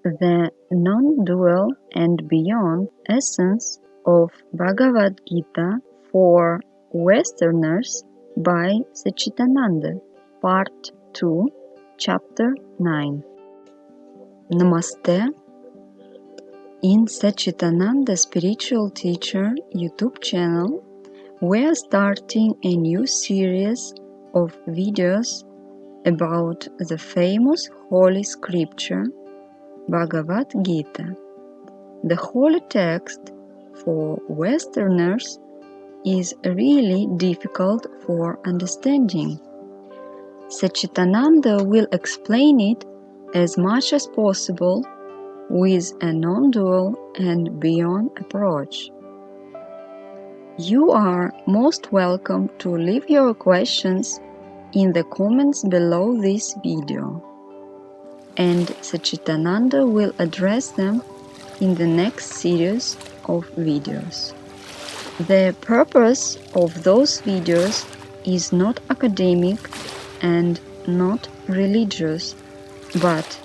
The non-dual and beyond essence of Bhagavad Gita for Westerners by Satchitananda, Part 2, Chapter 9. Namaste. In Satchitananda Spiritual Teacher YouTube channel, we are starting a new series of videos about the famous holy scripture Bhagavad Gita. The holy text for Westerners is really difficult for understanding. Satchitananda will explain it as much as possible with a non-dual and beyond approach. You are most welcome to leave your questions in the comments below this video, and Satchitananda will address them in the next series of videos. The purpose of those videos is not academic and not religious, but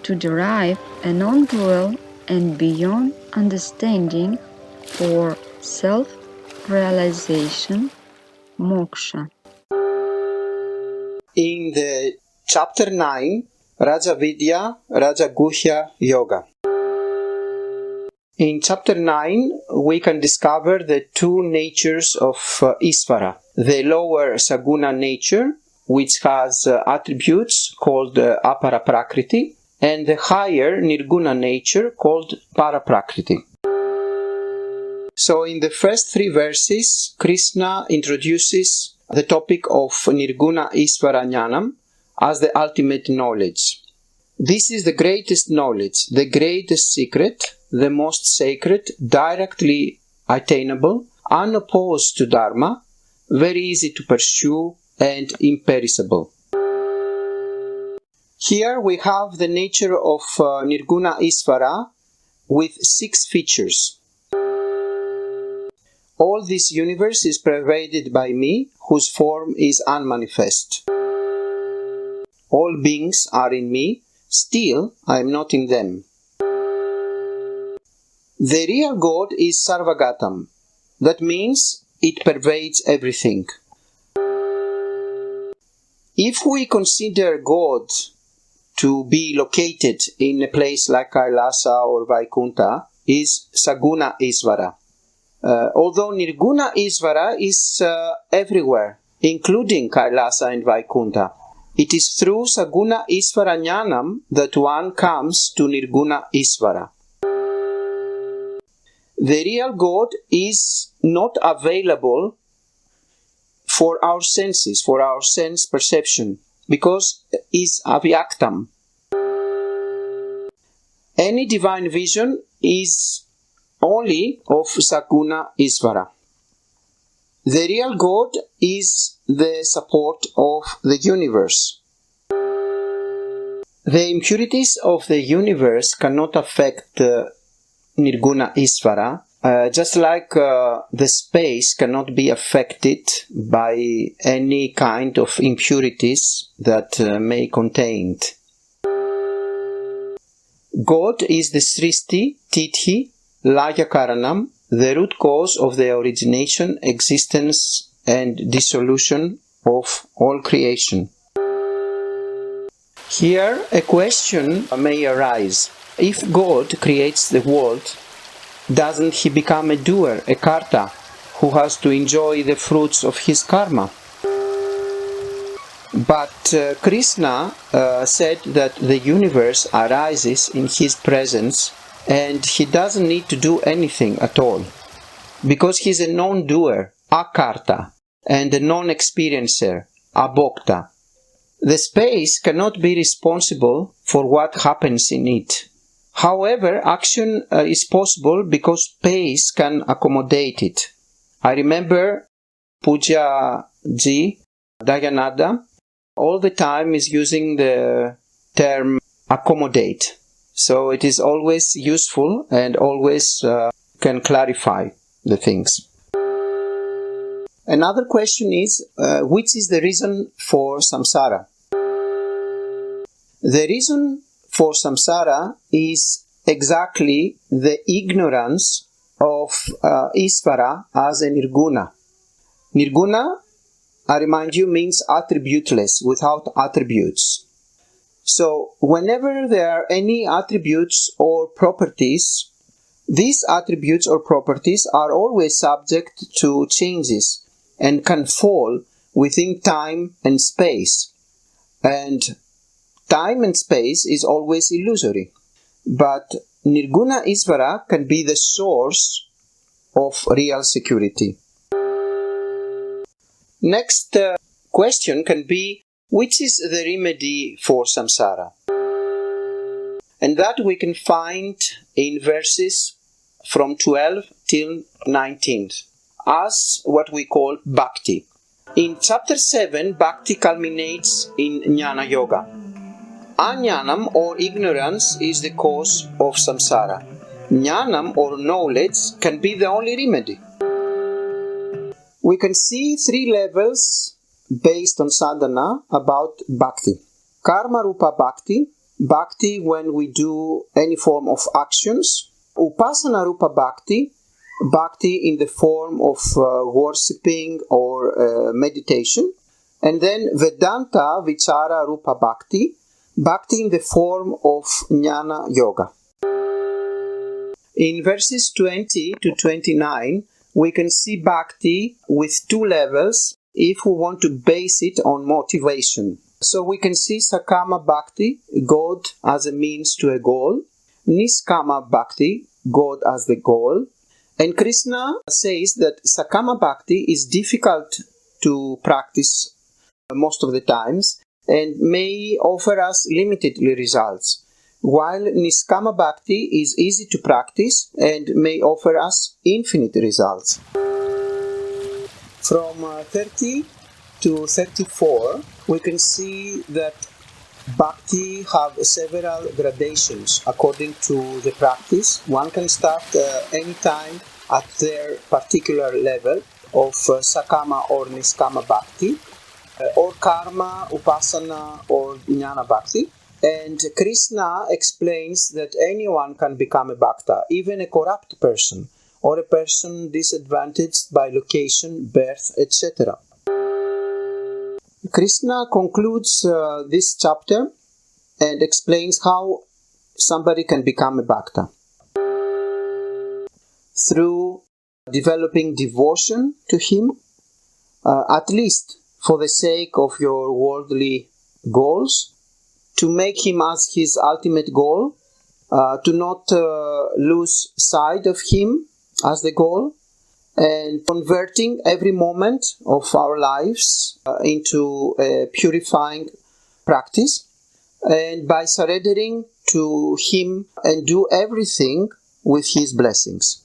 to derive a non-dual and beyond understanding for self-realization, Moksha. In the chapter 9, Raja Vidya, Raja Guhya Yoga. In chapter 9, we can discover the two natures of Isvara. The lower Saguna nature, which has attributes called Apara Prakriti, and the higher Nirguna nature called Paraprakriti. So in the first three verses, Krishna introduces the topic of Nirguna Isvara Jnanam as the ultimate knowledge. This is the greatest knowledge, the greatest secret, the most sacred, directly attainable, unopposed to Dharma, very easy to pursue, and imperishable. Here we have the nature of Nirguna Isvara with 6 features. All this universe is pervaded by me, whose form is unmanifest. All beings are in me, still I am not in them. The real God is Sarvagatam. That means it pervades everything. If we consider God to be located in a place like Kailasa or Vaikuntha, is Saguna Isvara. Although Nirguna Isvara is everywhere, including Kailasa and Vaikuntha. It is through Saguna Isvara Jnanam that one comes to Nirguna Isvara. The real God is not available for our senses, for our sense perception, because is avyaktam. Any divine vision is only of Saguna Isvara. The real God is the support of the universe. The impurities of the universe cannot affect Nirguna Isvara, just like the space cannot be affected by any kind of impurities that may contain it. God is the Srishti, Tithi, Laya Karanam, the root cause of the origination, existence and dissolution of all creation. Here a question may arise. If God creates the world, doesn't he become a doer, a karta, who has to enjoy the fruits of his karma? But Krishna said that the universe arises in his presence and he doesn't need to do anything at all, because he's a non-doer, akarta, and a non-experiencer, abhokta. The space cannot be responsible for what happens in it. However, action is possible because space can accommodate it. I remember Puja Ji, Dayananda, all the time is using the term accommodate. So it is always useful and always can clarify the things. Another question is, which is the reason for samsara? The reason for samsara is exactly the ignorance of Isvara as a nirguna. Nirguna, I remind you, means attributeless, without attributes. So whenever there are any attributes or properties, these attributes or properties are always subject to changes and can fall within time and space. And time and space is always illusory. But Nirguna Isvara can be the source of real security. Next question can be, which is the remedy for samsara? And that we can find in verses from 12 till 19 as what we call bhakti. In chapter 7, bhakti culminates in jnana yoga. Ajnanam or ignorance is the cause of samsara. Jnanam or knowledge can be the only remedy. We can see three levels based on sadhana about bhakti. Karma rupa bhakti, bhakti when we do any form of actions. Upasana rupa bhakti, bhakti in the form of worshipping or meditation. And then Vedanta vichara rupa bhakti, bhakti in the form of jnana yoga. In verses 20 to 29, we can see bhakti with two levels if we want to base it on motivation. So we can see Sakama Bhakti, God as a means to a goal, Niskama Bhakti, God as the goal, and Krishna says that Sakama Bhakti is difficult to practice most of the times and may offer us limited results, while Niskama Bhakti is easy to practice and may offer us infinite results. From 30 to 34, we can see that bhakti have several gradations according to the practice. One can start anytime at their particular level of Sakama or Niskama Bhakti, or Karma, Upasana or Jnana Bhakti. And Krishna explains that anyone can become a bhakta, even a corrupt person or a person disadvantaged by location, birth, etc. Krishna concludes this chapter and explains how somebody can become a bhakta. Through developing devotion to him, at least for the sake of your worldly goals, to make him as his ultimate goal, to not lose sight of him as the goal, and converting every moment of our lives into a purifying practice, and by surrendering to him and do everything with his blessings.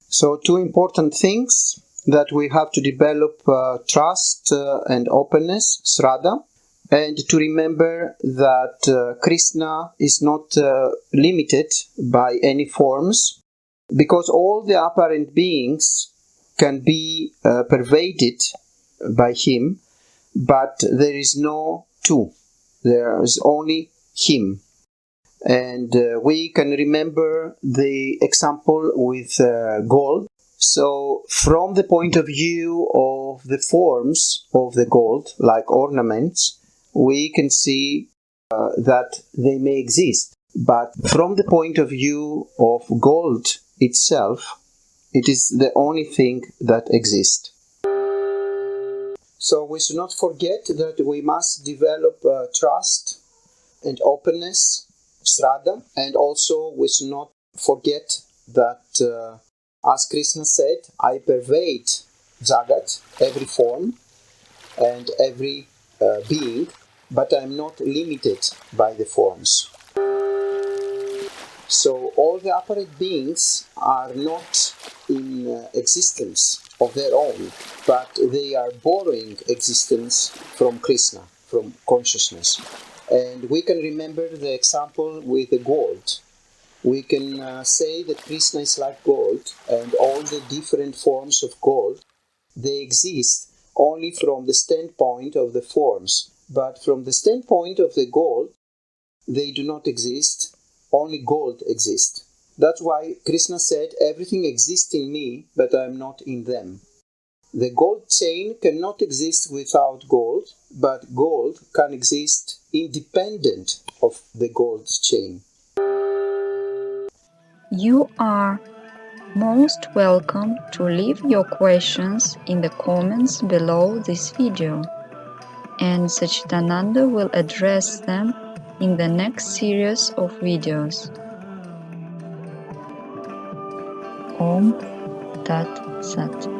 So two important things that we have to develop: trust and openness, Shraddha, and to remember that Krishna is not limited by any forms, because all the apparent beings can be pervaded by him, but there is no two. There is only him. And we can remember the example with gold. So from the point of view of the forms of the gold, like ornaments, we can see that they may exist. But from the point of view of gold itself, it is the only thing that exists. So we should not forget that we must develop trust and openness, Shraddha, and also we should not forget that, as Krishna said, I pervade Jagat, every form and every being, but I am not limited by the forms. So all the apparent beings are not in existence of their own, but they are borrowing existence from Krishna, from consciousness. And we can remember the example with the gold. We can say that Krishna is like gold, and all the different forms of gold, they exist only from the standpoint of the forms. But from the standpoint of the gold, they do not exist, only gold exists. That's why Krishna said, everything exists in me, but I am not in them. The gold chain cannot exist without gold, but gold can exist independent of the gold chain. You are most welcome to leave your questions in the comments below this video, and Satchitananda will address them in the next series of videos. Om Tat Sat.